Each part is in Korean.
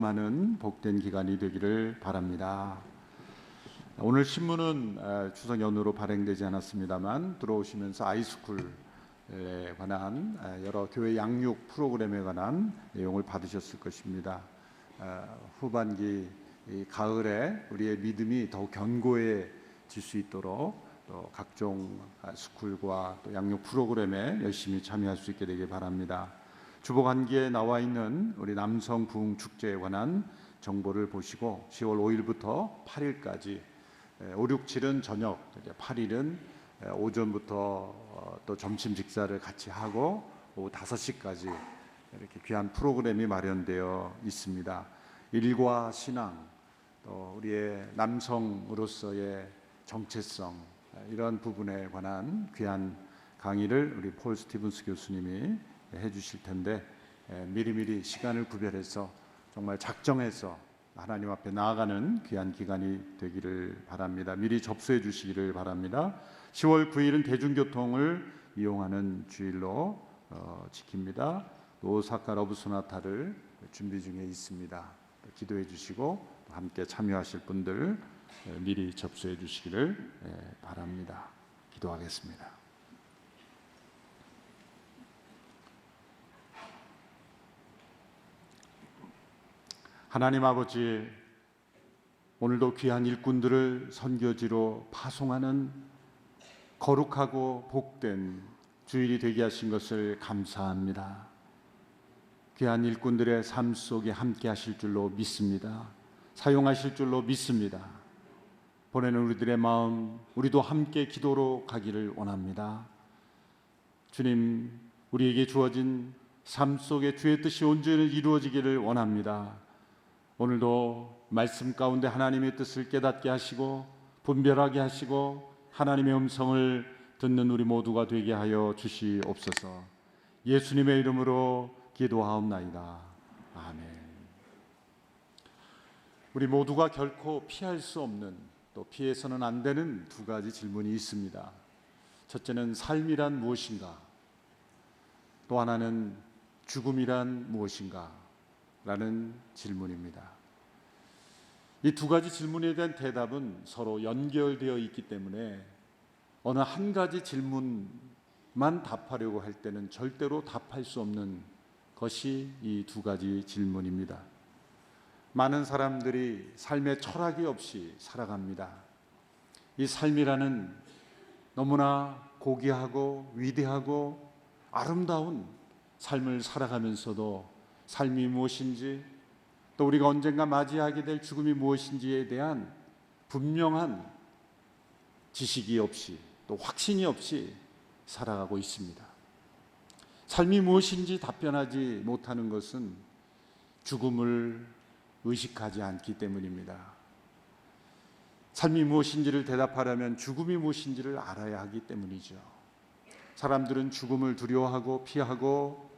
많은 복된 기간이 되기를 바랍니다. 오늘 신문은 추석 연휴로 발행되지 않았습니다만 들어오시면서 아이스쿨에 관한 여러 교회 양육 프로그램에 관한 내용을 받으셨을 것입니다. 후반기 가을에 우리의 믿음이 더욱 견고해질 수 있도록 또 각종 스쿨과 또 양육 프로그램에 열심히 참여할 수 있게 되길 바랍니다. 주보관기에 나와 있는 우리 남성 부흥 축제에 관한 정보를 보시고 10월 5일부터 8일까지 5, 6, 7은 저녁, 8일은 오전부터 또 점심 식사를 같이 하고 오후 5시까지 이렇게 귀한 프로그램이 마련되어 있습니다. 일과 신앙, 또 우리의 남성으로서의 정체성, 이런 부분에 관한 귀한 강의를 우리 폴 스티븐스 교수님이 해주실 텐데 미리미리 시간을 구별해서 정말 작정해서 하나님 앞에 나아가는 귀한 기간이 되기를 바랍니다. 미리 접수해 주시기를 바랍니다. 10월 9일은 대중교통을 이용하는 주일로 지킵니다. 오사카 러브 소나타를 준비 중에 있습니다. 기도해 주시고 함께 참여하실 분들 미리 접수해 주시기를 바랍니다. 기도하겠습니다. 하나님 아버지, 오늘도 귀한 일꾼들을 선교지로 파송하는 거룩하고 복된 주일이 되게 하신 것을 감사합니다. 귀한 일꾼들의 삶 속에 함께 하실 줄로 믿습니다. 사용하실 줄로 믿습니다. 보내는 우리들의 마음, 우리도 함께 기도로 가기를 원합니다. 주님, 우리에게 주어진 삶 속에 주의 뜻이 온전히 이루어지기를 원합니다. 오늘도 말씀 가운데 하나님의 뜻을 깨닫게 하시고 분별하게 하시고 하나님의 음성을 듣는 우리 모두가 되게 하여 주시옵소서. 예수님의 이름으로 기도하옵나이다. 아멘. 우리 모두가 결코 피할 수 없는, 또 피해서는 안 되는 두 가지 질문이 있습니다. 첫째는 삶이란 무엇인가? 또 하나는 죽음이란 무엇인가? 라는 질문입니다. 이 두 가지 질문에 대한 대답은 서로 연결되어 있기 때문에 어느 한 가지 질문만 답하려고 할 때는 절대로 답할 수 없는 것이 이 두 가지 질문입니다. 많은 사람들이 삶의 철학이 없이 살아갑니다. 이 삶이라는 너무나 고귀하고 위대하고 아름다운 삶을 살아가면서도 삶이 무엇인지, 또 우리가 언젠가 맞이하게 될 죽음이 무엇인지에 대한 분명한 지식이 없이, 또 확신이 없이 살아가고 있습니다. 삶이 무엇인지 답변하지 못하는 것은 죽음을 의식하지 않기 때문입니다. 삶이 무엇인지를 대답하려면 죽음이 무엇인지를 알아야 하기 때문이죠. 사람들은 죽음을 두려워하고 피하고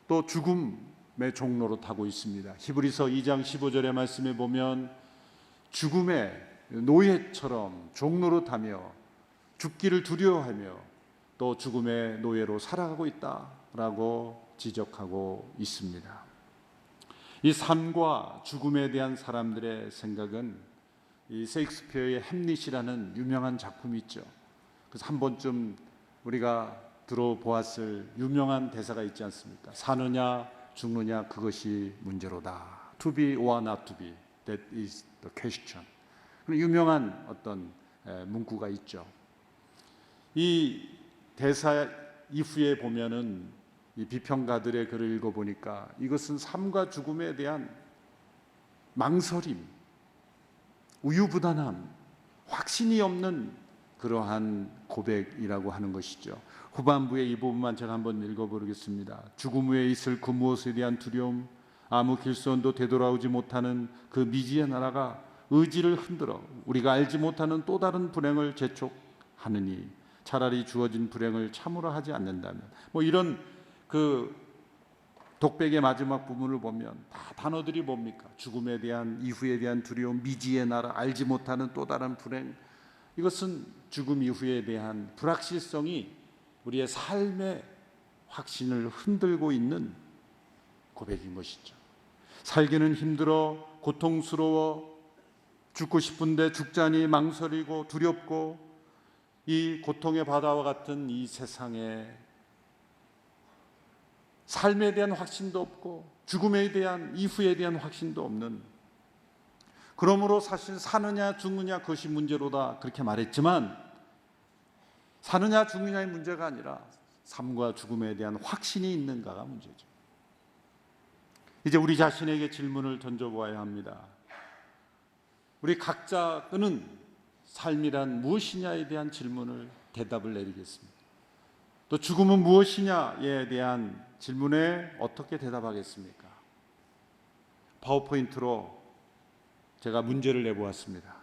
또 죽음의 종로로 타고 있습니다. 히브리서 2장 15절의 말씀에 보면 죽음의 노예처럼 종로로 타며 죽기를 두려워하며 또 죽음의 노예로 살아가고 있다라고 지적하고 있습니다. 이 삶과 죽음에 대한 사람들의 생각은 이 셰익스피어의 햄릿이라는 유명한 작품이 있죠. 그래서 한 번쯤 우리가 들어보았을 유명한 대사가 있지 않습니까? 사느냐 죽느냐 그것이 문제로다. To be or not to be, that is the question. 유명한 어떤 문구가 있죠. 이 대사 이후에 보면은 이 비평가들의 글을 읽어보니까 이것은 삶과 죽음에 대한 망설임, 우유부단함, 확신이 없는 그러한 고백이라고 하는 것이죠. 후반부의 이 부분만 제가 한번 읽어보겠습니다. 죽음 후에 있을 그 무엇에 대한 두려움, 아무 길손도 되돌아오지 못하는 그 미지의 나라가 의지를 흔들어 우리가 알지 못하는 또 다른 불행을 재촉하느니 차라리 주어진 불행을 참으로 하지 않는다면, 이런 그 독백의 마지막 부분을 보면 다 단어들이 뭡니까? 죽음에 대한, 이후에 대한 두려움, 미지의 나라, 알지 못하는 또 다른 불행. 이것은 죽음 이후에 대한 불확실성이 우리의 삶의 확신을 흔들고 있는 고백인 것이죠. 살기는 힘들어 고통스러워 죽고 싶은데 죽자니 망설이고 두렵고 이 고통의 바다와 같은 이 세상에 삶에 대한 확신도 없고 죽음에 대한 이후에 대한 확신도 없는, 그러므로 사실 사느냐 죽느냐 그것이 문제로다 그렇게 말했지만 사느냐 죽느냐의 문제가 아니라 삶과 죽음에 대한 확신이 있는가가 문제죠. 이제 우리 자신에게 질문을 던져보아야 합니다. 우리 각자는 삶이란 무엇이냐에 대한 질문을 대답을 내리겠습니다. 또 죽음은 무엇이냐에 대한 질문에 어떻게 대답하겠습니까? 파워포인트로 제가 문제를 내보았습니다.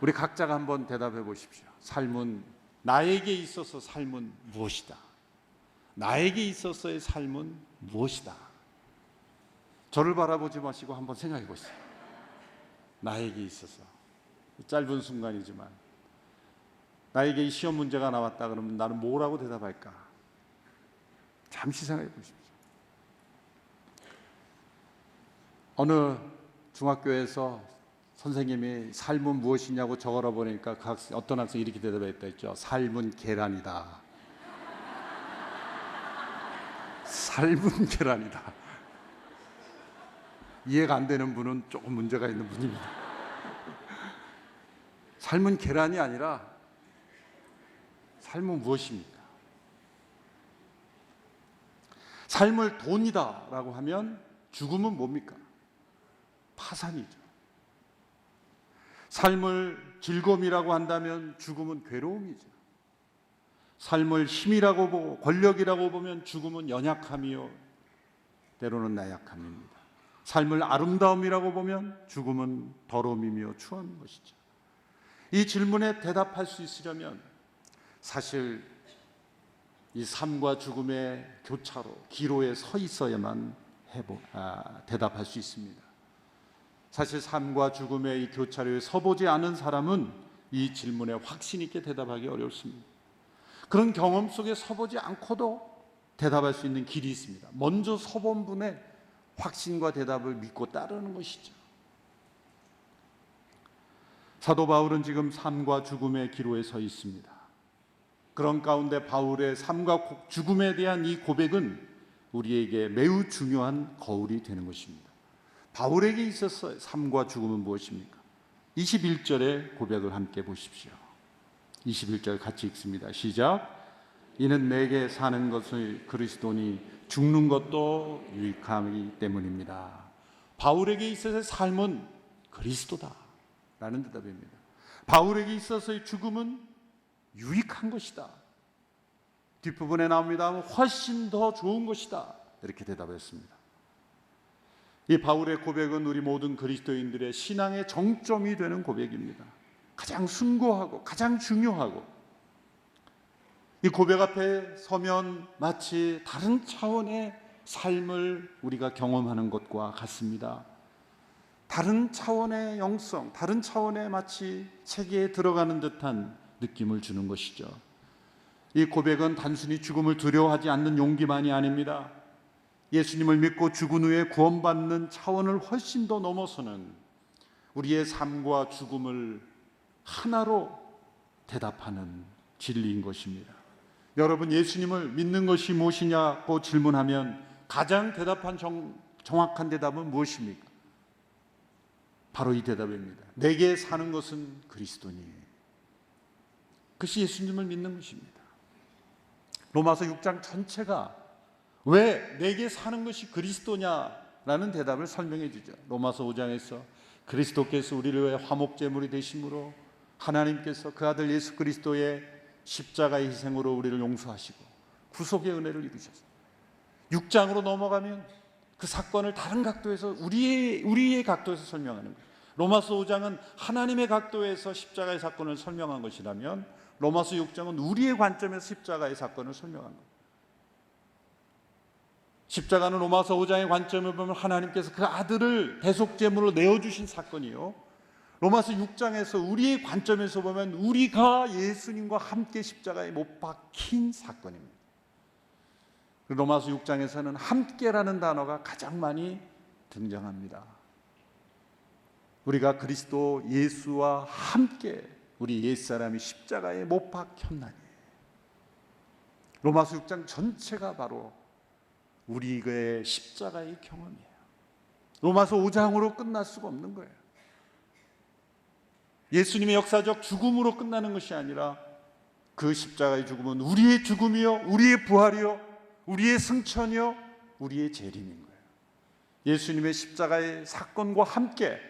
우리 각자가 한번 대답해 보십시오. 삶은, 나에게 있어서 삶은 무엇이다? 나에게 있어서의 삶은 무엇이다? 저를 바라보지 마시고 한번 생각해 보세요. 나에게 있어서, 짧은 순간이지만 나에게 이 시험 문제가 나왔다 그러면 나는 뭐라고 대답할까? 잠시 생각해 보십시오. 어느 중학교에서 선생님이 삶은 무엇이냐고 적어라 보니까 그 학생, 어떤 학생이 이렇게 대답했다 했죠. 삶은 계란이다. 삶은 계란이다. 이해가 안 되는 분은 조금 문제가 있는 분입니다. 삶은 계란이 아니라 삶은 무엇입니까? 삶을 돈이다라고 하면 죽음은 뭡니까? 파산이죠. 삶을 즐거움이라고 한다면 죽음은 괴로움이죠. 삶을 힘이라고 보고 권력이라고 보면 죽음은 연약함이요 때로는 나약함입니다. 삶을 아름다움이라고 보면 죽음은 더러움이며 추한 것이죠. 이 질문에 대답할 수 있으려면 사실 이 삶과 죽음의 교차로, 기로에 서 있어야만 대답할 수 있습니다. 사실 삶과 죽음의 이 교차로에 서보지 않은 사람은 이 질문에 확신 있게 대답하기 어렵습니다. 그런 경험 속에 서보지 않고도 대답할 수 있는 길이 있습니다. 먼저 서본 분의 확신과 대답을 믿고 따르는 것이죠. 사도 바울은 지금 삶과 죽음의 기로에 서 있습니다. 그런 가운데 바울의 삶과 죽음에 대한 이 고백은 우리에게 매우 중요한 거울이 되는 것입니다. 바울에게 있어서 삶과 죽음은 무엇입니까? 21절의 고백을 함께 보십시오. 21절 같이 읽습니다. 시작. 이는 내게 사는 것을 그리스도니 죽는 것도 유익하기 때문입니다. 바울에게 있어서의 삶은 그리스도다 라는 대답입니다. 바울에게 있어서의 죽음은 유익한 것이다. 뒷부분에 나옵니다. 훨씬 더 좋은 것이다 이렇게 대답했습니다. 이 바울의 고백은 우리 모든 그리스도인들의 신앙의 정점이 되는 고백입니다. 가장 숭고하고 가장 중요하고, 이 고백 앞에 서면 마치 다른 차원의 삶을 우리가 경험하는 것과 같습니다. 다른 차원의 영성, 다른 차원의 마치 세계에 들어가는 듯한 느낌을 주는 것이죠. 이 고백은 단순히 죽음을 두려워하지 않는 용기만이 아닙니다. 예수님을 믿고 죽은 후에 구원받는 차원을 훨씬 더 넘어서는 우리의 삶과 죽음을 하나로 대답하는 진리인 것입니다. 여러분, 예수님을 믿는 것이 무엇이냐고 질문하면 가장 정확한 대답은 무엇입니까? 바로 이 대답입니다. 내게 사는 것은 그리스도니. 그것이 예수님을 믿는 것입니다. 로마서 6장 전체가 왜 내게 사는 것이 그리스도냐라는 대답을 설명해 주죠. 로마서 5장에서 그리스도께서 우리를 위해 화목제물이 되심으로 하나님께서 그 아들 예수 그리스도의 십자가의 희생으로 우리를 용서하시고 구속의 은혜를 이루셨어요. 6장으로 넘어가면 그 사건을 다른 각도에서 우리의 각도에서 설명하는 거예요. 로마서 5장은 하나님의 각도에서 십자가의 사건을 설명한 것이라면 로마서 6장은 우리의 관점에서 십자가의 사건을 설명한 거예요. 십자가는 로마서 5장의 관점을 보면 하나님께서 그 아들을 대속제물로 내어주신 사건이요, 로마서 6장에서 우리의 관점에서 보면 우리가 예수님과 함께 십자가에 못 박힌 사건입니다. 로마서 6장에서는 함께라는 단어가 가장 많이 등장합니다. 우리가 그리스도 예수와 함께 우리 옛사람이 십자가에 못 박혔나니. 로마서 6장 전체가 바로 우리의 십자가의 경험이에요. 로마서 5장으로 끝날 수가 없는 거예요. 예수님의 역사적 죽음으로 끝나는 것이 아니라 그 십자가의 죽음은 우리의 죽음이요, 우리의 부활이요, 우리의 승천이요, 우리의 재림인 거예요. 예수님의 십자가의 사건과 함께,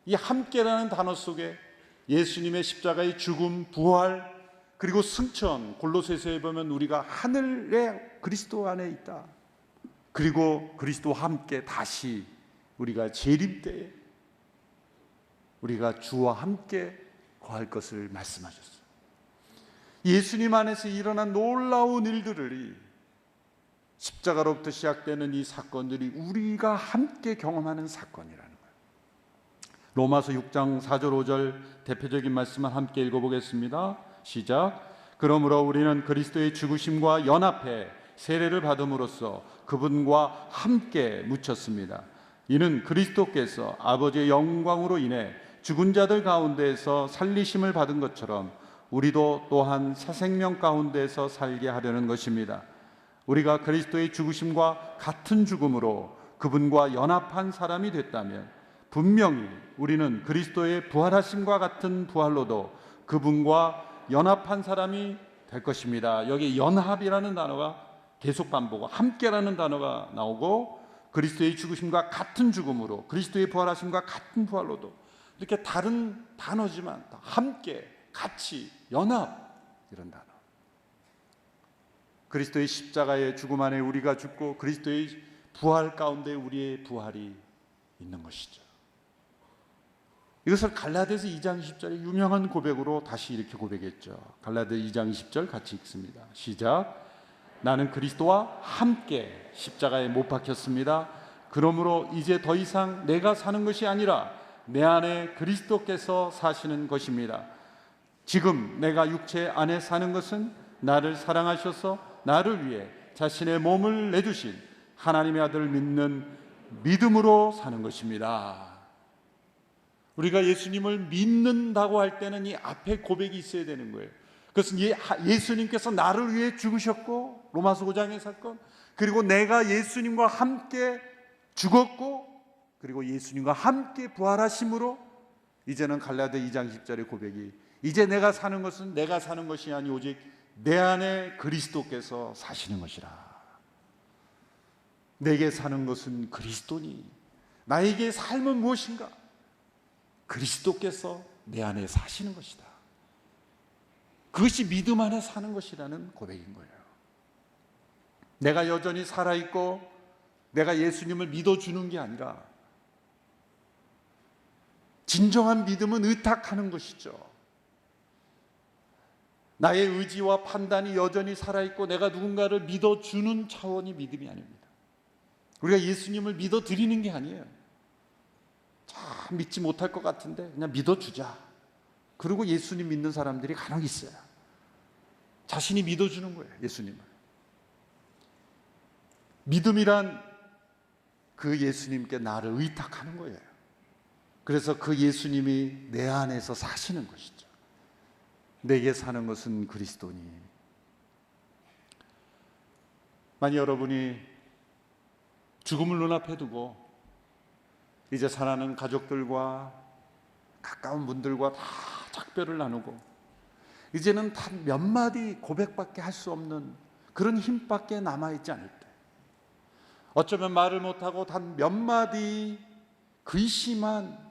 이 함께라는 단어 속에 예수님의 십자가의 죽음, 부활, 그리고 승천, 골로새서에 보면 우리가 하늘에 그리스도 안에 있다. 그리고 그리스도와 함께 다시 우리가 재림 때에 우리가 주와 함께 거할 것을 말씀하셨어요. 예수님 안에서 일어난 놀라운 일들이, 십자가로부터 시작되는 이 사건들이 우리가 함께 경험하는 사건이라는 거예요. 로마서 6장 4절 5절 대표적인 말씀을 함께 읽어보겠습니다. 시작. 그러므로 우리는 그리스도의 죽으심과 연합해 세례를 받음으로써 그분과 함께 묻혔습니다. 이는 그리스도께서 아버지의 영광으로 인해 죽은 자들 가운데에서 살리심을 받은 것처럼 우리도 또한 새 생명 가운데에서 살게 하려는 것입니다. 우리가 그리스도의 죽으심과 같은 죽음으로 그분과 연합한 사람이 됐다면 분명히 우리는 그리스도의 부활하심과 같은 부활로도 그분과 연합한 사람이 될 것입니다. 여기 연합이라는 단어가 계속 반복하고 함께라는 단어가 나오고, 그리스도의 죽으심과 같은 죽음으로 그리스도의 부활하심과 같은 부활로도, 이렇게 다른 단어지만 함께, 같이, 연합, 이런 단어. 그리스도의 십자가의 죽음 안에 우리가 죽고 그리스도의 부활 가운데 우리의 부활이 있는 것이죠. 이것을 갈라디아서 2장 20절의 유명한 고백으로 다시 이렇게 고백했죠. 갈라디아 2장 20절 같이 읽습니다. 시작. 나는 그리스도와 함께 십자가에 못 박혔습니다. 그러므로 이제 더 이상 내가 사는 것이 아니라 내 안에 그리스도께서 사시는 것입니다. 지금 내가 육체 안에 사는 것은 나를 사랑하셔서 나를 위해 자신의 몸을 내주신 하나님의 아들을 믿는 믿음으로 사는 것입니다. 우리가 예수님을 믿는다고 할 때는 이 앞에 고백이 있어야 되는 거예요. 그것은 예수님께서 나를 위해 죽으셨고, 로마서 5장의 사건, 그리고 내가 예수님과 함께 죽었고, 그리고 예수님과 함께 부활하심으로 이제는 갈라디아 2장 10절의 고백이, 이제 내가 사는 것은 내가 사는 것이 아니 오직 내 안에 그리스도께서 사시는 것이라. 내게 사는 것은 그리스도니 나에게 삶은 무엇인가? 그리스도께서 내 안에 사시는 것이다. 그것이 믿음 안에 사는 것이라는 고백인 거예요. 내가 여전히 살아있고 내가 예수님을 믿어주는 게 아니라, 진정한 믿음은 의탁하는 것이죠. 나의 의지와 판단이 여전히 살아있고 내가 누군가를 믿어주는 차원이 믿음이 아닙니다. 우리가 예수님을 믿어드리는 게 아니에요. 참 믿지 못할 것 같은데 그냥 믿어주자. 그리고 예수님 믿는 사람들이 간혹 있어요. 자신이 믿어주는 거예요, 예수님을. 믿음이란 그 예수님께 나를 의탁하는 거예요. 그래서 그 예수님이 내 안에서 사시는 것이죠. 내게 사는 것은 그리스도니. 만약 여러분이 죽음을 눈앞에 두고 이제 살아가는 가족들과 가까운 분들과 다 작별을 나누고 이제는 단 몇 마디 고백밖에 할 수 없는 그런 힘밖에 남아있지 않을 때, 어쩌면 말을 못하고 단 몇 마디 글씨만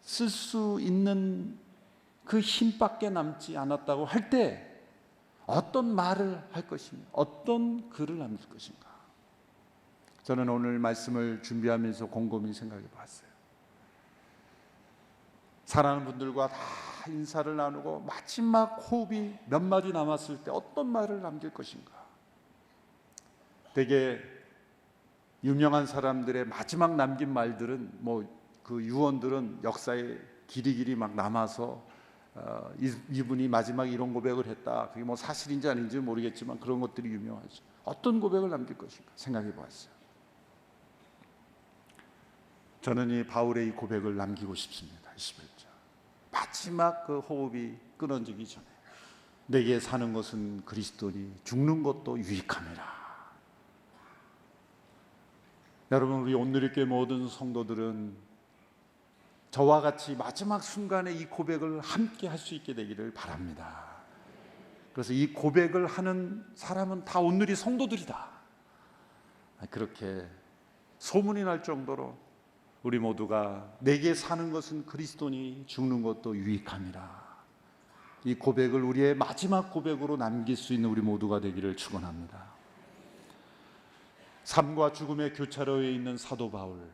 쓸 수 있는 그 힘밖에 남지 않았다고 할 때 어떤 말을 할 것이며 어떤 글을 남길 것인가? 저는 오늘 말씀을 준비하면서 곰곰이 생각해 봤어요. 사랑하는 분들과 다 인사를 나누고 마지막 호흡이 몇 마디 남았을 때 어떤 말을 남길 것인가? 되게 유명한 사람들의 마지막 남긴 말들은 그 유언들은 역사에 길이길이 막 남아서 이분이 마지막 이런 고백을 했다. 그게 뭐 사실인지 아닌지 모르겠지만 그런 것들이 유명하죠. 어떤 고백을 남길 것인가 생각해 보았어요. 저는 이 바울의 이 고백을 남기고 싶습니다. 21절 마지막 그 호흡이 끊어지기 전에 내게 사는 것은 그리스도니 죽는 것도 유익함이라. 여러분, 우리 온누리교회 모든 성도들은 저와 같이 마지막 순간에 이 고백을 함께 할 수 있게 되기를 바랍니다. 그래서 이 고백을 하는 사람은 다 온누리 성도들이다, 그렇게 소문이 날 정도로 우리 모두가 내게 사는 것은 그리스도니 죽는 것도 유익함이라, 이 고백을 우리의 마지막 고백으로 남길 수 있는 우리 모두가 되기를 축원합니다. 삶과 죽음의 교차로에 있는 사도 바울,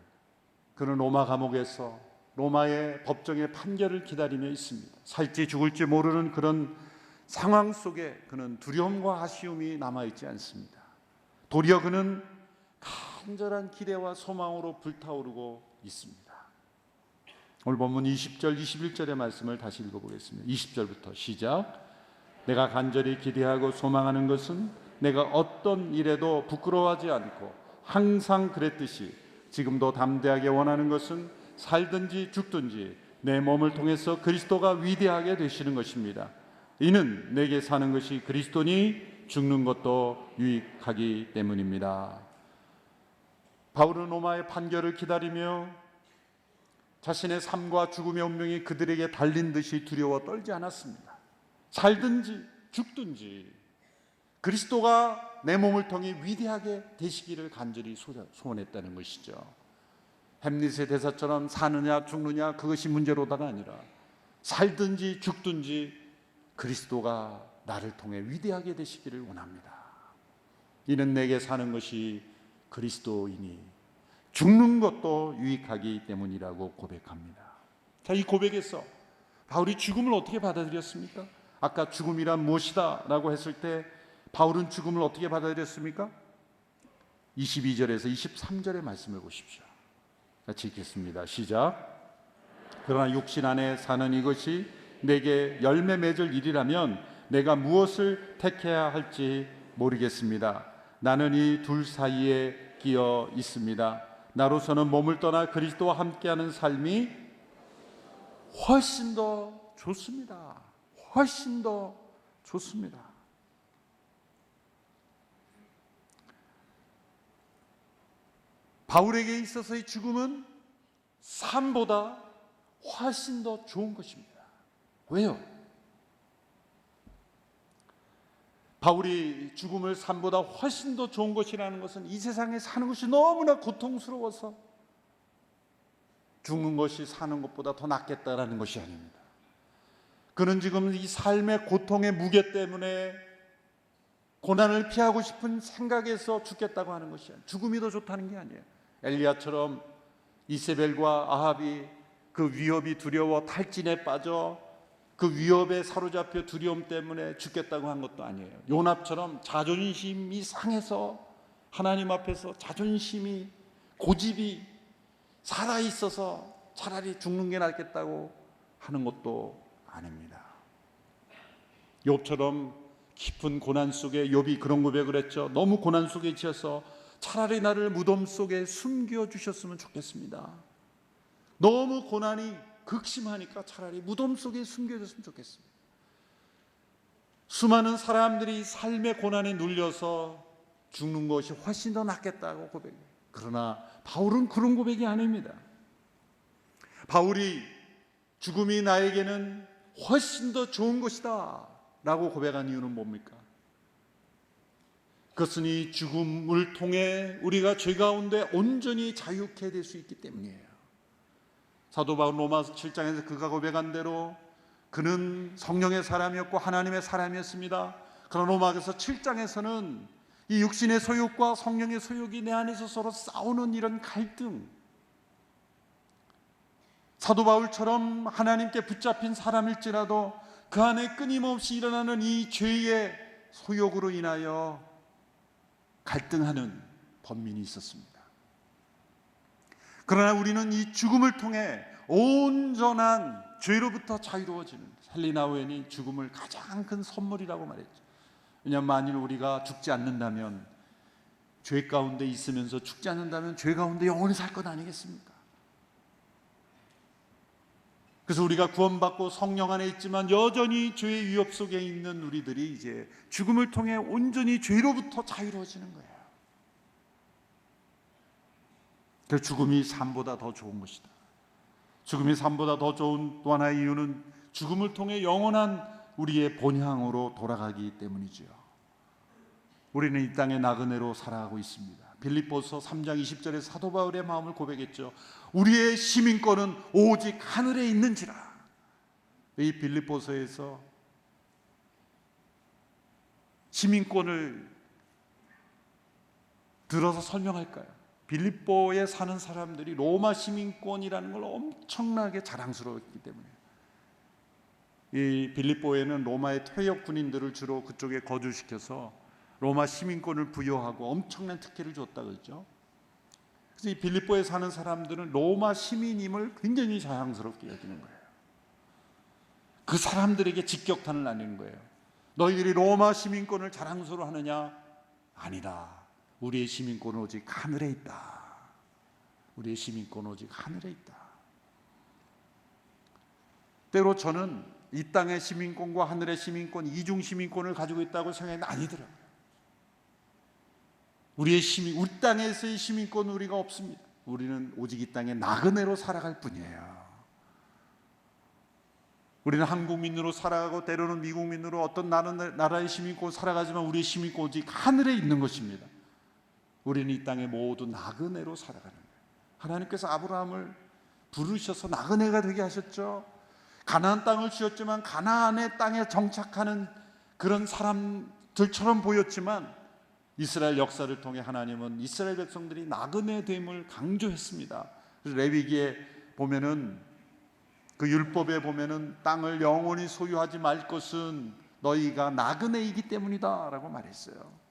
그는 로마 감옥에서 로마의 법정의 판결을 기다리며 있습니다. 살지 죽을지 모르는 그런 상황 속에 그는 두려움과 아쉬움이 남아있지 않습니다. 도리어 그는 간절한 기대와 소망으로 불타오르고 있습니다. 오늘 본문 20절, 21절의 말씀을 다시 읽어보겠습니다. 20절부터 시작. 내가 간절히 기대하고 소망하는 것은 내가 어떤 일에도 부끄러워하지 않고 항상 그랬듯이 지금도 담대하게 원하는 것은 살든지 죽든지 내 몸을 통해서 그리스도가 위대하게 되시는 것입니다. 이는 내게 사는 것이 그리스도니 죽는 것도 유익하기 때문입니다. 바울은 로마의 판결을 기다리며 자신의 삶과 죽음의 운명이 그들에게 달린 듯이 두려워 떨지 않았습니다. 살든지 죽든지 그리스도가 내 몸을 통해 위대하게 되시기를 간절히 소원했다는 것이죠. 햄릿의 대사처럼 사느냐 죽느냐 그것이 문제로다가 아니라 살든지 죽든지 그리스도가 나를 통해 위대하게 되시기를 원합니다. 이는 내게 사는 것이 그리스도이니 죽는 것도 유익하기 때문이라고 고백합니다. 자, 이 고백에서 바울이 죽음을 어떻게 받아들였습니까? 아까 죽음이란 무엇이다 라고 했을 때 바울은 죽음을 어떻게 받아들였습니까? 22절에서 23절의 말씀을 보십시오. 같이 읽겠습니다. 시작. 그러나 육신 안에 사는 이것이 내게 열매 맺을 일이라면 내가 무엇을 택해야 할지 모르겠습니다. 나는 이 둘 사이에 끼어 있습니다. 나로서는 몸을 떠나 그리스도와 함께하는 삶이 훨씬 더 좋습니다. 훨씬 더 좋습니다. 바울에게 있어서의 죽음은 삶보다 훨씬 더 좋은 것입니다. 왜요? 바울이 죽음을 삶보다 훨씬 더 좋은 것이라는 것은 이 세상에 사는 것이 너무나 고통스러워서 죽는 것이 사는 것보다 더 낫겠다라는 것이 아닙니다. 그는 지금 이 삶의 고통의 무게 때문에 고난을 피하고 싶은 생각에서 죽겠다고 하는 것이 아니에요. 죽음이 더 좋다는 게 아니에요. 엘리야처럼 이세벨과 아합이 그 위협이 두려워 탈진에 빠져 그 위협에 사로잡혀 두려움 때문에 죽겠다고 한 것도 아니에요. 요납처럼 자존심이 상해서 하나님 앞에서 자존심이 고집이 살아있어서 차라리 죽는 게 낫겠다고 하는 것도 아닙니다. 욥처럼 깊은 고난 속에 욥이 그런 고백을 했죠. 너무 고난 속에 지쳐서 차라리 나를 무덤 속에 숨겨주셨으면 좋겠습니다. 너무 고난이 극심하니까 차라리 무덤 속에 숨겨졌으면 좋겠습니다. 수많은 사람들이 삶의 고난에 눌려서 죽는 것이 훨씬 더 낫겠다고 고백해요. 그러나 바울은 그런 고백이 아닙니다. 바울이 죽음이 나에게는 훨씬 더 좋은 것이다 라고 고백한 이유는 뭡니까? 그것은 이 죽음을 통해 우리가 죄 가운데 온전히 자유케 될 수 있기 때문이에요. 사도 바울 로마서 7장에서 그가 고백한 대로 그는 성령의 사람이었고 하나님의 사람이었습니다. 그러나 로마서 7장에서는 이 육신의 소욕과 성령의 소욕이 내 안에서 서로 싸우는 이런 갈등, 사도 바울처럼 하나님께 붙잡힌 사람일지라도 그 안에 끊임없이 일어나는 이 죄의 소욕으로 인하여 갈등하는 번민이 있었습니다. 그러나 우리는 이 죽음을 통해 온전한 죄로부터 자유로워지는 것입니다. 헬리나 웬이 죽음을 가장 큰 선물이라고 말했죠. 왜냐하면 만일 우리가 죽지 않는다면, 죄 가운데 있으면서 죽지 않는다면 죄 가운데 영원히 살 것 아니겠습니까? 그래서 우리가 구원받고 성령 안에 있지만 여전히 죄의 위협 속에 있는 우리들이 이제 죽음을 통해 온전히 죄로부터 자유로워지는 거예요. 그 죽음이 삶보다 더 좋은 것이다. 죽음이 삶보다 더 좋은 또 하나의 이유는 죽음을 통해 영원한 우리의 본향으로 돌아가기 때문이지요. 우리는 이 땅의 나그네로 살아가고 있습니다. 빌립보서 3장 20절에 사도 바울의 마음을 고백했죠. 우리의 시민권은 오직 하늘에 있는지라. 이 빌립보서에서 시민권을 들어서 설명할까요? 빌립보에 사는 사람들이 로마 시민권이라는 걸 엄청나게 자랑스러웠기 때문에, 이 빌립보에는 로마의 퇴역 군인들을 주로 그쪽에 거주시켜서 로마 시민권을 부여하고 엄청난 특혜를 줬다 그랬죠. 그래서 이 빌립보에 사는 사람들은 로마 시민임을 굉장히 자랑스럽게 여기는 거예요. 그 사람들에게 직격탄을 날리는 거예요. 너희들이 로마 시민권을 자랑스러워하느냐? 아니다. 우리의 시민권은 오직 하늘에 있다. 우리의 시민권은 오직 하늘에 있다. 때로 저는 이 땅의 시민권과 하늘의 시민권, 이중 시민권을 가지고 있다고 생각했는데 아니더라고요. 우리 땅에서의 시민권은 우리가 없습니다. 우리는 오직 이 땅에 나그네로 살아갈 뿐이에요. 우리는 한국민으로 살아가고 때로는 미국민으로 어떤 나라의 시민권 살아가지만 우리의 시민권 오직 하늘에 있는 것입니다. 우리는 이 땅에 모두 나그네로 살아가는 거예요. 하나님께서 아브라함을 부르셔서 나그네가 되게 하셨죠. 가나안 땅을 주셨지만 가나안의 땅에 정착하는 그런 사람들처럼 보였지만 이스라엘 역사를 통해 하나님은 이스라엘 백성들이 나그네 됨을 강조했습니다. 그래서 레위기에 보면은, 그 율법에 보면은 땅을 영원히 소유하지 말 것은 너희가 나그네이기 때문이다 라고 말했어요.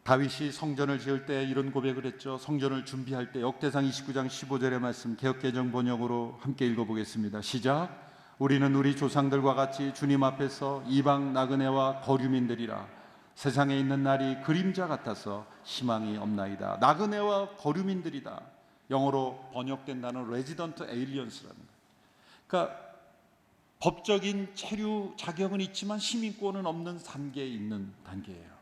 다윗이 성전을 지을 때 이런 고백을 했죠. 성전을 준비할 때 역대상 29장 15절의 말씀 개역개정 번역으로 함께 읽어보겠습니다. 시작. 우리는 우리 조상들과 같이 주님 앞에서 이방 나그네와 거류민들이라. 세상에 있는 날이 그림자 같아서 희망이 없나이다. 나그네와 거류민들이다. 영어로 번역된 단어는 레지던트 에일리언스라는 거예요. 그러니까 법적인 체류 자격은 있지만 시민권은 없는 단계에 있는 단계예요.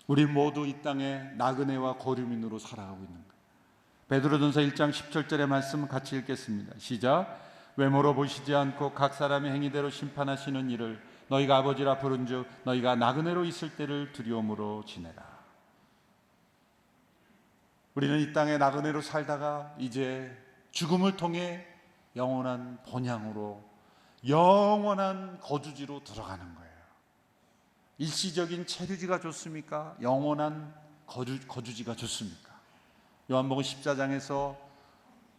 우리 모두 이 땅에 나그네와 거류민으로 살아가고 있는 거예요. 베드로전서 1장 17절의 말씀 같이 읽겠습니다. 시작. 외모로 보시지 않고 각 사람의 행위대로 심판하시는 이를 너희가 아버지라 부른즉 너희가 나그네로 있을 때를 두려움으로 지내라. 우리는 이 땅에 나그네로 살다가 이제 죽음을 통해 영원한 본향으로, 영원한 거주지로 들어가는 거예요. 일시적인 체류지가 좋습니까? 영원한 거주지가 좋습니까? 요한복음 14장에서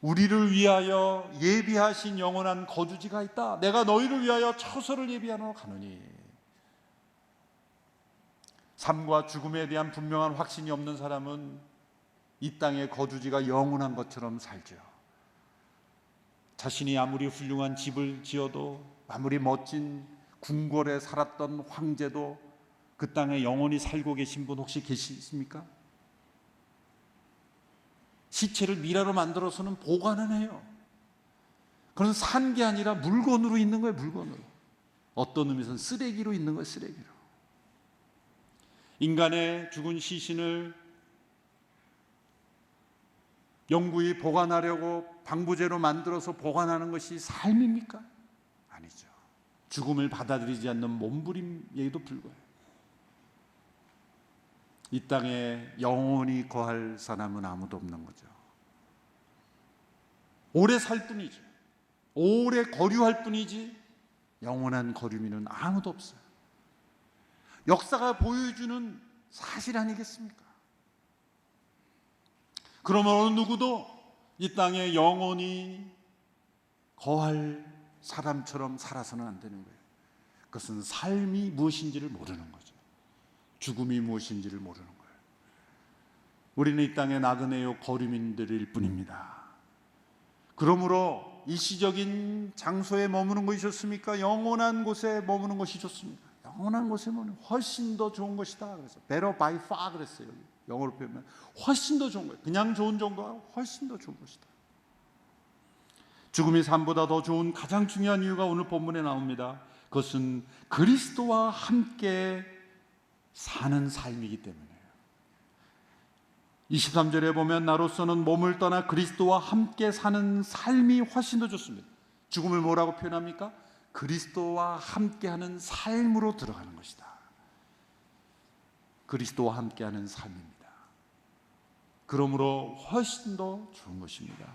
우리를 위하여 예비하신 영원한 거주지가 있다. 내가 너희를 위하여 처소를 예비하러 가노니. 삶과 죽음에 대한 분명한 확신이 없는 사람은 이 땅의 거주지가 영원한 것처럼 살죠. 자신이 아무리 훌륭한 집을 지어도, 아무리 멋진 궁궐에 살았던 황제도 그 땅에 영원히 살고 계신 분 혹시 계십니까? 시체를 미라로 만들어서는 보관은 해요. 그건 산 게 아니라 물건으로 있는 거예요. 물건으로. 어떤 의미에서는 쓰레기로 있는 거예요. 쓰레기로. 인간의 죽은 시신을 영구히 보관하려고 방부제로 만들어서 보관하는 것이 삶입니까? 아니죠. 죽음을 받아들이지 않는 몸부림에도 불과해요. 이 땅에 영원히 거할 사람은 아무도 없는 거죠. 오래 살 뿐이죠. 오래 거류할 뿐이지 영원한 거류민은 아무도 없어요. 역사가 보여주는 사실 아니겠습니까? 그러면 어느 누구도 이 땅에 영원히 거할 사람처럼 살아서는 안 되는 거예요. 그것은 삶이 무엇인지를 모르는 거죠. 죽음이 무엇인지를 모르는 거예요. 우리는 이 땅의 나그네요 거류민들일 뿐입니다. 그러므로 일시적인 장소에 머무는 것이 좋습니까? 영원한 곳에 머무는 것이 좋습니까? 영원한 곳에 머무는 훨씬 더 좋은 것이다. 그래서 better by far 그랬어요. 여기 영어로 표현하면 훨씬 더 좋은 거예요. 그냥 좋은 정도가 훨씬 더 좋은 것이다. 죽음이 삶보다 더 좋은 가장 중요한 이유가 오늘 본문에 나옵니다. 그것은 그리스도와 함께 사는 삶이기 때문이에요. 23절에 보면 나로서는 몸을 떠나 그리스도와 함께 사는 삶이 훨씬 더 좋습니다. 죽음을 뭐라고 표현합니까? 그리스도와 함께하는 삶으로 들어가는 것이다. 그리스도와 함께하는 삶입니다. 그러므로 훨씬 더 좋은 것입니다.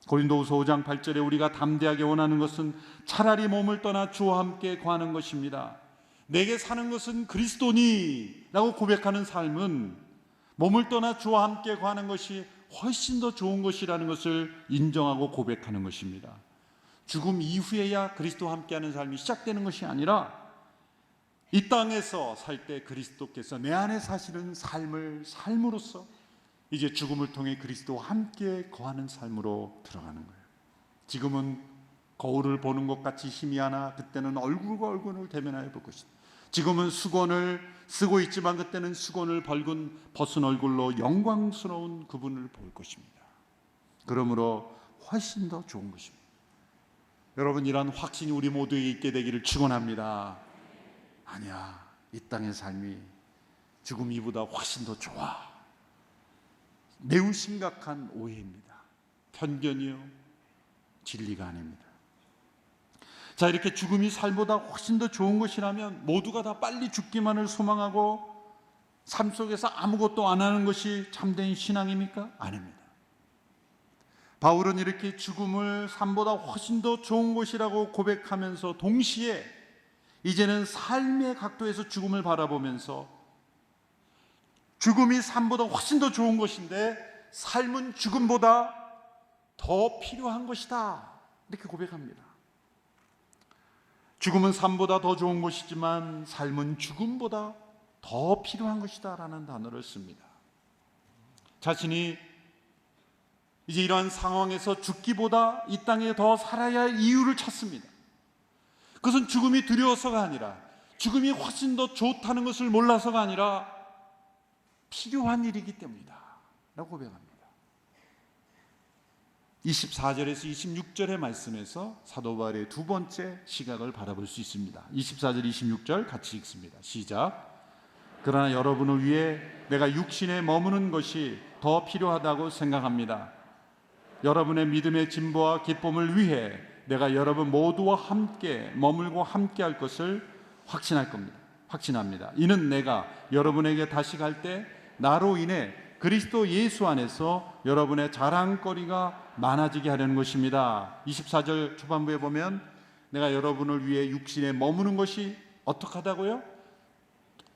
고린도후서 5장 8절에 우리가 담대하게 원하는 것은 차라리 몸을 떠나 주와 함께 거하는 것입니다. 내게 사는 것은 그리스도니 라고 고백하는 삶은 몸을 떠나 주와 함께 거하는 것이 훨씬 더 좋은 것이라는 것을 인정하고 고백하는 것입니다. 죽음 이후에야 그리스도와 함께하는 삶이 시작되는 것이 아니라 이 땅에서 살 때 그리스도께서 내 안에 사시는 삶을 삶으로써 이제 죽음을 통해 그리스도와 함께 거하는 삶으로 들어가는 거예요. 지금은 거울을 보는 것 같이 희미하나 그때는 얼굴과 얼굴을 대면하여 볼 것이다. 지금은 수건을 쓰고 있지만 그때는 수건을 벗은 얼굴로 영광스러운 그분을 볼 것입니다. 그러므로 훨씬 더 좋은 것입니다. 여러분, 이러한 확신이 우리 모두에게 있게 되기를 축원합니다. 아니야, 이 땅의 삶이 죽음 이보다 훨씬 더 좋아. 매우 심각한 오해입니다. 편견이요, 진리가 아닙니다. 자, 이렇게 죽음이 삶보다 훨씬 더 좋은 것이라면 모두가 다 빨리 죽기만을 소망하고 삶 속에서 아무것도 안 하는 것이 참된 신앙입니까? 아닙니다. 바울은 이렇게 죽음을 삶보다 훨씬 더 좋은 것이라고 고백하면서 동시에 이제는 삶의 각도에서 죽음을 바라보면서 죽음이 삶보다 훨씬 더 좋은 것인데 삶은 죽음보다 더 필요한 것이다, 이렇게 고백합니다. 죽음은 삶보다 더 좋은 것이지만 삶은 죽음보다 더 필요한 것이다 라는 단어를 씁니다. 자신이 이제 이러한 상황에서 죽기보다 이 땅에 더 살아야 할 이유를 찾습니다. 그것은 죽음이 두려워서가 아니라, 죽음이 훨씬 더 좋다는 것을 몰라서가 아니라 필요한 일이기 때문이다 라고 고백합니다. 24절에서 26절의 말씀에서 사도 바울의 두 번째 시각을 바라볼 수 있습니다. 24절 26절 같이 읽습니다. 시작. 그러나 여러분을 위해 내가 육신에 머무는 것이 더 필요하다고 생각합니다. 여러분의 믿음의 진보와 기쁨을 위해 내가 여러분 모두와 함께 머물고 함께 할 것을 확신합니다. 이는 내가 여러분에게 다시 갈 때 나로 인해 그리스도 예수 안에서 여러분의 자랑거리가 많아지게 하려는 것입니다. 24절 초반부에 보면 내가 여러분을 위해 육신에 머무는 것이 어떻게 하다고요?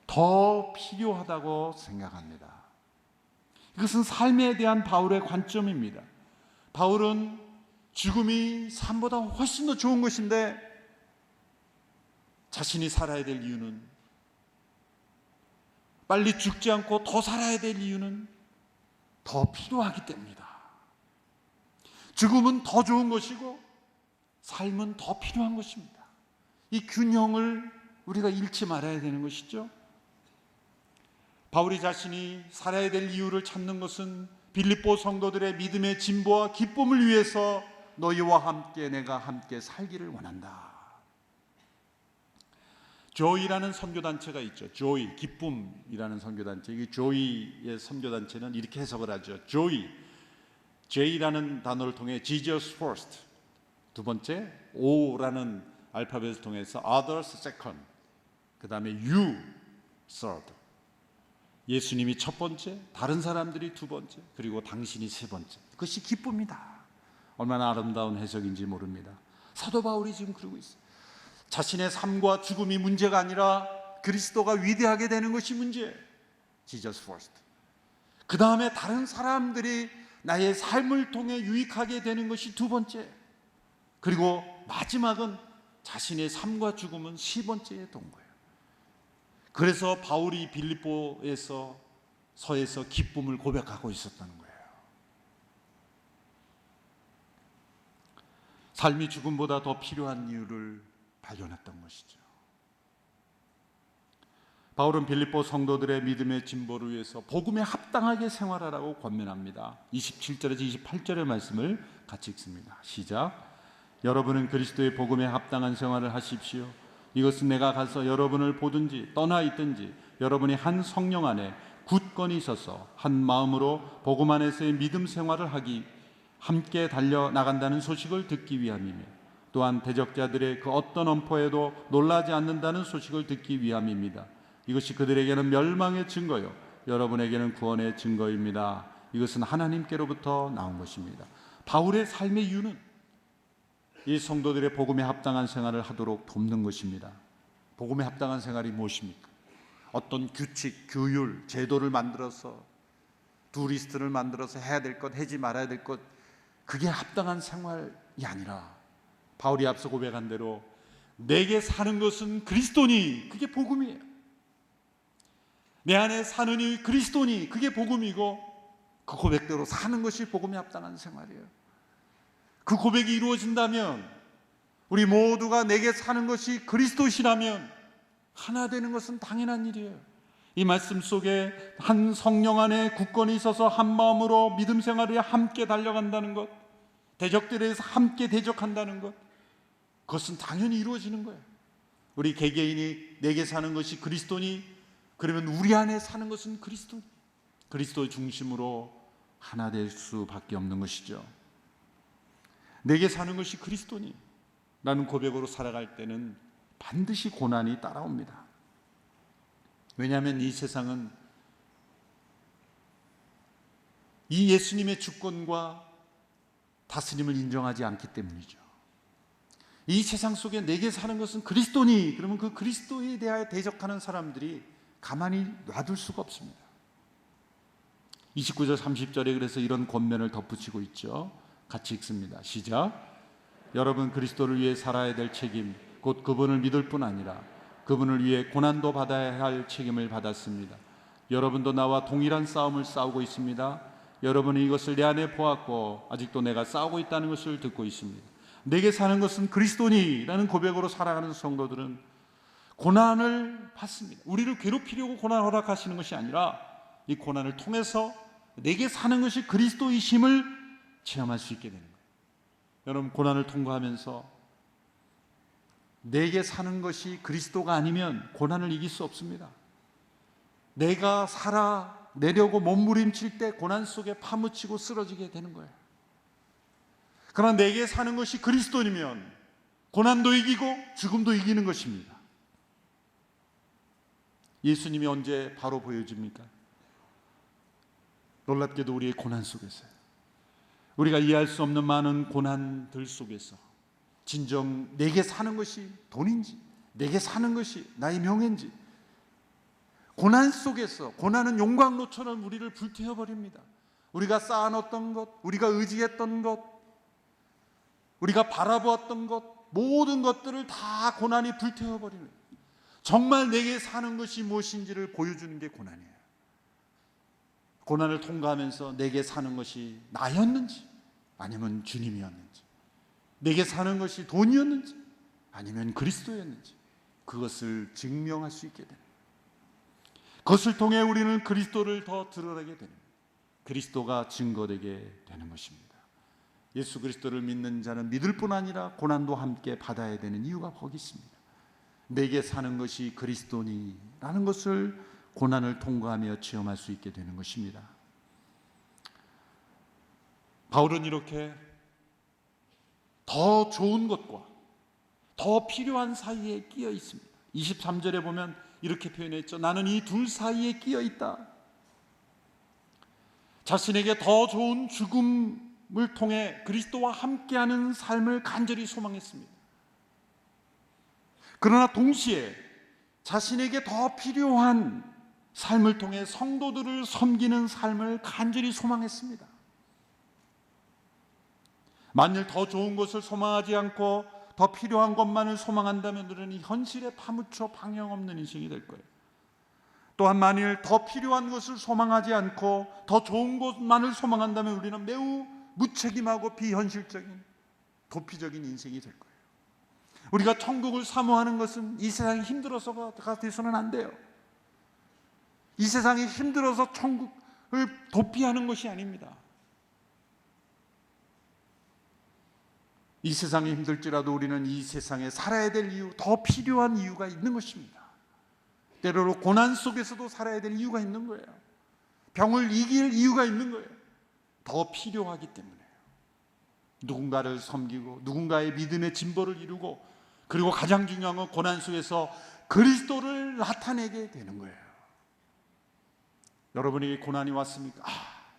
더 필요하다고 생각합니다. 이것은 삶에 대한 바울의 관점입니다. 바울은 죽음이 삶보다 훨씬 더 좋은 것인데 자신이 살아야 될 이유는, 빨리 죽지 않고 더 살아야 될 이유는 더 필요하기 때문이다. 죽음은 더 좋은 것이고 삶은 더 필요한 것입니다. 이 균형을 우리가 잃지 말아야 되는 것이죠. 바울이 자신이 살아야 될 이유를 찾는 것은 빌립보 성도들의 믿음의 진보와 기쁨을 위해서 너희와 함께 내가 함께 살기를 원한다. 조이라는 선교단체가 있죠. 조이, 기쁨이라는 선교단체. 이 조이의 선교단체는 이렇게 해석을 하죠. 조이, J라는 단어를 통해 Jesus first, 두 번째, O라는 알파벳을 통해서 others second, 그 다음에 you third. 예수님이 첫 번째, 다른 사람들이 두 번째, 그리고 당신이 세 번째. 그것이 기쁨이다. 얼마나 아름다운 해석인지 모릅니다. 사도 바울이 지금 그러고 있어요. 자신의 삶과 죽음이 문제가 아니라 그리스도가 위대하게 되는 것이 문제예요. Jesus first. 그 다음에 다른 사람들이 나의 삶을 통해 유익하게 되는 것이 두 번째. 그리고 마지막은 자신의 삶과 죽음은 세 번째에 둔 거예요. 그래서 바울이 빌립보에서 서에서 기쁨을 고백하고 있었다는 거예요. 삶이 죽음보다 더 필요한 이유를 발견했던 것이죠. 바울은 빌립보 성도들의 믿음의 진보를 위해서 복음에 합당하게 생활하라고 권면합니다. 27절에서 28절의 말씀을 같이 읽습니다. 시작. 여러분은 그리스도의 복음에 합당한 생활을 하십시오. 이것은 내가 가서 여러분을 보든지 떠나 있든지 여러분이 한 성령 안에 굳건히 있어서 한 마음으로 복음 안에서의 믿음 생활을 하기 함께 달려나간다는 소식을 듣기 위함이며 또한 대적자들의 그 어떤 엄포에도 놀라지 않는다는 소식을 듣기 위함입니다. 이것이 그들에게는 멸망의 증거요 여러분에게는 구원의 증거입니다. 이것은 하나님께로부터 나온 것입니다. 바울의 삶의 이유는 이 성도들의 복음에 합당한 생활을 하도록 돕는 것입니다. 복음에 합당한 생활이 무엇입니까? 어떤 규칙, 규율, 제도를 만들어서 두리스트를 만들어서 해야 될 것, 하지 말아야 될 것, 그게 합당한 생활이 아니라 바울이 앞서 고백한 대로 내게 사는 것은 그리스도니 그게 복음이에요. 내 안에 사는 이 그리스도니 그게 복음이고 그 고백대로 사는 것이 복음에 합당한 생활이에요. 그 고백이 이루어진다면 우리 모두가 내게 사는 것이 그리스도시라면 하나 되는 것은 당연한 일이에요. 이 말씀 속에 한 성령 안에 굳건히 있어서 한 마음으로 믿음 생활에 함께 달려간다는 것, 대적들에서 함께 대적한다는 것, 그것은 당연히 이루어지는 거예요. 우리 개개인이 내게 사는 것이 그리스도니 그러면 우리 안에 사는 것은 그리스도 중심으로 하나 될 수밖에 없는 것이죠. 내게 사는 것이 그리스도니 라는 고백으로 살아갈 때는 반드시 고난이 따라옵니다. 왜냐하면 이 세상은 이 예수님의 주권과 다스림을 인정하지 않기 때문이죠. 이 세상 속에 내게 사는 것은 그리스도니 그러면 그 그리스도에 대하여 대적하는 사람들이 가만히 놔둘 수가 없습니다. 29절 30절에 그래서 이런 권면을 덧붙이고 있죠. 같이 읽습니다. 시작. 여러분 그리스도를 위해 살아야 될 책임 곧 그분을 믿을 뿐 아니라 그분을 위해 고난도 받아야 할 책임을 받았습니다. 여러분도 나와 동일한 싸움을 싸우고 있습니다. 여러분이 이것을 내 안에 보았고 아직도 내가 싸우고 있다는 것을 듣고 있습니다. 내게 사는 것은 그리스도니 라는 고백으로 살아가는 성도들은 고난을 받습니다. 우리를 괴롭히려고 고난을 허락하시는 것이 아니라 이 고난을 통해서 내게 사는 것이 그리스도이심을 체험할 수 있게 되는 거예요. 여러분 고난을 통과하면서 내게 사는 것이 그리스도가 아니면 고난을 이길 수 없습니다. 내가 살아내려고 몸부림칠 때 고난 속에 파묻히고 쓰러지게 되는 거예요. 그러나 내게 사는 것이 그리스도이면 고난도 이기고 죽음도 이기는 것입니다. 예수님이 언제 바로 보여집니까? 놀랍게도 우리의 고난 속에서요. 우리가 이해할 수 없는 많은 고난들 속에서 진정 내게 사는 것이 돈인지 내게 사는 것이 나의 명예인지 고난 속에서 고난은 용광로처럼 우리를 불태워버립니다. 우리가 쌓아놓았던 것, 우리가 의지했던 것, 우리가 바라보았던 것 모든 것들을 다 고난이 불태워버리는 정말 내게 사는 것이 무엇인지를 보여주는 게 고난이에요. 고난을 통과하면서 내게 사는 것이 나였는지 아니면 주님이었는지 내게 사는 것이 돈이었는지 아니면 그리스도였는지 그것을 증명할 수 있게 됩니다. 그것을 통해 우리는 그리스도를 더 드러내게 됩니다. 그리스도가 증거되게 되는 것입니다. 예수 그리스도를 믿는 자는 믿을 뿐 아니라 고난도 함께 받아야 되는 이유가 거기 있습니다. 내게 사는 것이 그리스도니 라는 것을 고난을 통과하며 체험할 수 있게 되는 것입니다. 바울은 이렇게 더 좋은 것과 더 필요한 사이에 끼어 있습니다. 23절에 보면 이렇게 표현했죠. 나는 이 둘 사이에 끼어 있다. 자신에게 더 좋은 죽음을 통해 그리스도와 함께하는 삶을 간절히 소망했습니다. 그러나 동시에 자신에게 더 필요한 삶을 통해 성도들을 섬기는 삶을 간절히 소망했습니다. 만일 더 좋은 것을 소망하지 않고 더 필요한 것만을 소망한다면 우리는 현실에 파묻혀 방향 없는 인생이 될 거예요. 또한 만일 더 필요한 것을 소망하지 않고 더 좋은 것만을 소망한다면 우리는 매우 무책임하고 비현실적인 도피적인 인생이 될 거예요. 우리가 천국을 사모하는 것은 이 세상이 힘들어서가 돼서는 안 돼요. 이 세상이 힘들어서 천국을 도피하는 것이 아닙니다. 이 세상이 힘들지라도 우리는 이 세상에 살아야 될 이유, 더 필요한 이유가 있는 것입니다. 때로는 고난 속에서도 살아야 될 이유가 있는 거예요. 병을 이길 이유가 있는 거예요. 더 필요하기 때문에요. 누군가를 섬기고 누군가의 믿음의 진보를 이루고, 그리고 가장 중요한 건 고난 속에서 그리스도를 나타내게 되는 거예요. 여러분에게 고난이 왔습니까?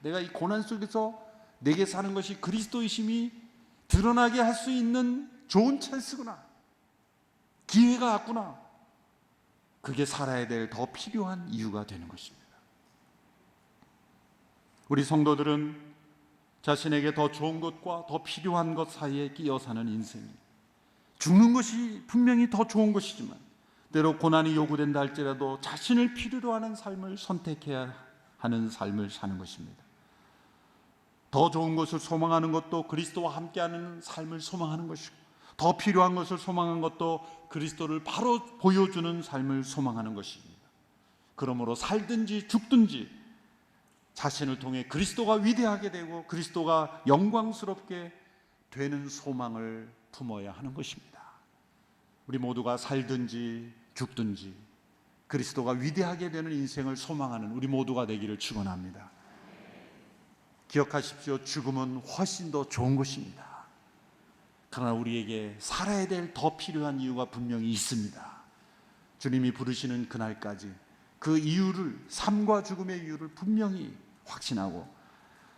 내가 이 고난 속에서 내게 사는 것이 그리스도이심이 드러나게 할 수 있는 좋은 찬스구나, 기회가 왔구나. 그게 살아야 될 더 필요한 이유가 되는 것입니다. 우리 성도들은 자신에게 더 좋은 것과 더 필요한 것 사이에 끼어 사는 인생이, 죽는 것이 분명히 더 좋은 것이지만 때로 고난이 요구된다 할지라도 자신을 필요로 하는 삶을 선택해야 하는 삶을 사는 것입니다. 더 좋은 것을 소망하는 것도 그리스도와 함께하는 삶을 소망하는 것이고, 더 필요한 것을 소망하는 것도 그리스도를 바로 보여주는 삶을 소망하는 것입니다. 그러므로 살든지 죽든지 자신을 통해 그리스도가 위대하게 되고 그리스도가 영광스럽게 되는 소망을 품어야 하는 것입니다. 우리 모두가 살든지 죽든지 그리스도가 위대하게 되는 인생을 소망하는 우리 모두가 되기를 축원합니다. 기억하십시오. 죽음은 훨씬 더 좋은 것입니다. 그러나 우리에게 살아야 될 더 필요한 이유가 분명히 있습니다. 주님이 부르시는 그날까지 그 이유를, 삶과 죽음의 이유를 분명히 확신하고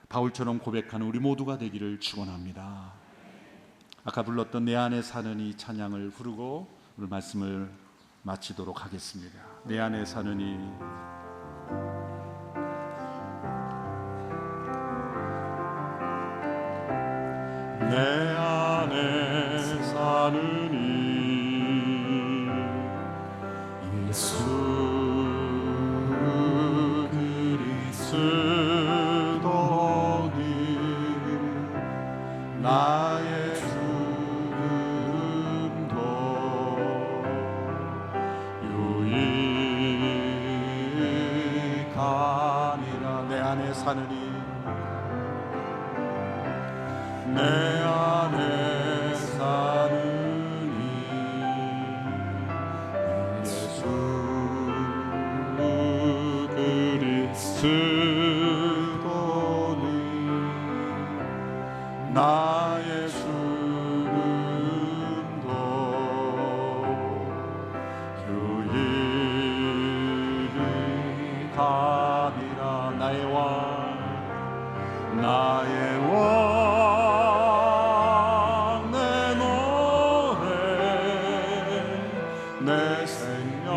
바울처럼 고백하는 우리 모두가 되기를 축원합니다. 아까 불렀던 내 안에 사는 이 찬양을 부르고 오늘 말씀을 마치도록 하겠습니다. 내 안에 사는 이, 내 안에 사는 이 예수 그리스도니 나의 죽음도 유익하니라. 내 안에 사는 이, 내 안에 사는 이 예수 그리스도니 나의 죽음도 유익하니라. 나의 왕, 나의 왕, 내 생명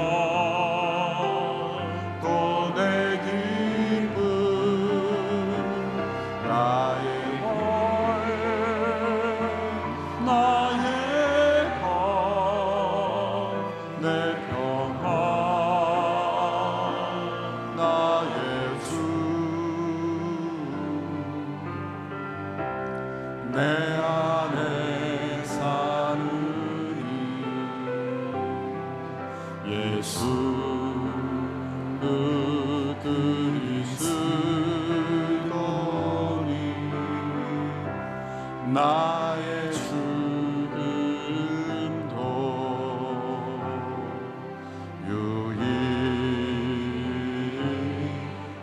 또 내 기쁨, 나의 월, 나의 것, 내 평안, 나의 주, 내 안에 사는 예수 그리스도니 나의 죽음도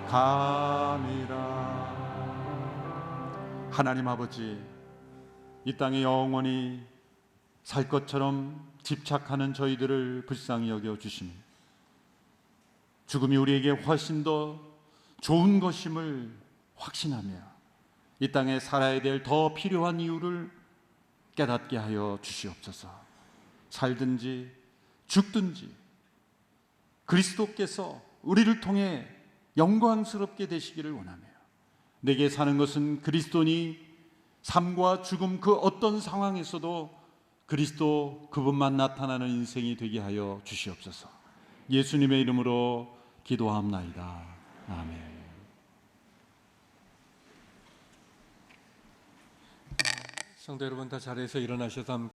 유익함이라. 하나님 아버지, 이 땅에 영원히 살 것처럼 집착하는 저희들을 불쌍히 여겨 주시며 죽음이 우리에게 훨씬 더 좋은 것임을 확신하며 이 땅에 살아야 될 더 필요한 이유를 깨닫게 하여 주시옵소서. 살든지 죽든지 그리스도께서 우리를 통해 영광스럽게 되시기를 원하며, 내게 사는 것은 그리스도니 삶과 죽음 그 어떤 상황에서도 그리스도 그분만 나타나는 인생이 되게 하여 주시옵소서. 예수님의 이름으로 기도합나이다. 아멘. 성도 여러분 다 자리에서 일어나셔서 함께